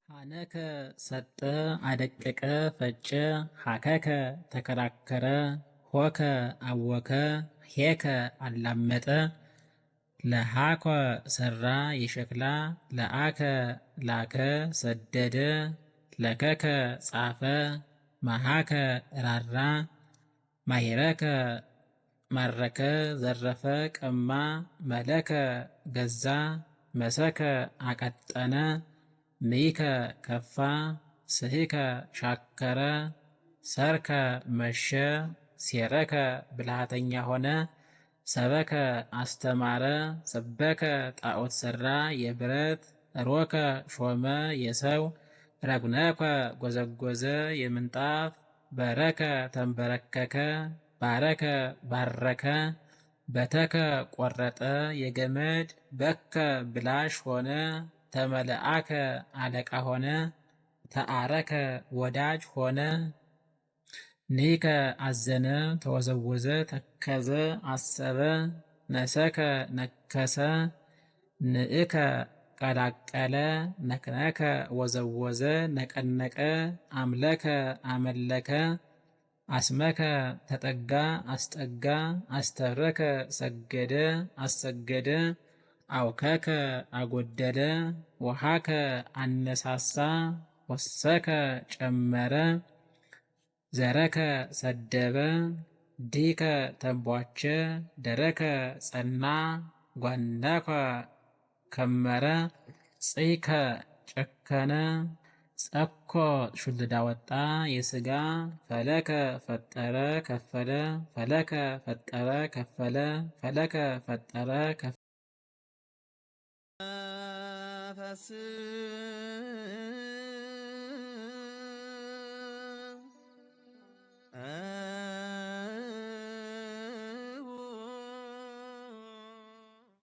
ሀነከ ሰጠ አደቀቀ ፈጨ ሀከከ ተከራከረ ሆከ አወከ ሄከ አላመጠ ለሃከ ሰራ የሸክላ ለአከ ላከ ሰደደ ለከከ ጻፈ መሃከ ራራ ማሂረከ ማረከ ዘረፈ ቀማ መለከ ገዛ መሰከ አቀጠነ ምይከ ከፋ ስህከ ሻከረ ሰርከ መሸ ሴረከ ብልሃተኛ ሆነ ሰበከ አስተማረ ሰበከ ጣዖት ሰራ የብረት ሮከ ሾመ የሰው ረጉነከ ጎዘጎዘ የምንጣፍ በረከ ተንበረከከ ባረከ ባረከ በተከ ቆረጠ የገመድ በከ ብላሽ ሆነ ተመለአከ አለቃ ሆነ ተአረከ ወዳጅ ሆነ ኒከ አዘነ ተወዘወዘ ተከዘ አሰበ ነሰከ ነከሰ ንእከ ቀላቀለ ነክነከ ወዘወዘ ነቀነቀ አምለከ አመለከ አስመከ ተጠጋ አስጠጋ አስተረከ ሰገደ አሰገደ አውከከ አጎደለ ወሃከ አነሳሳ ወሰከ ጨመረ ዘረከ ሰደበ ዲከ ተንቧቸ ደረከ ጸና ጓነከ ከመረ ጽይከ ጨከነ ጸኮ ሹልዳ ወጣ የሥጋ ፈለከ ፈጠረ ከፈለ ፈለከ ፈጠረ ከፈለ ፈለከ ፈጠረ ከፈለ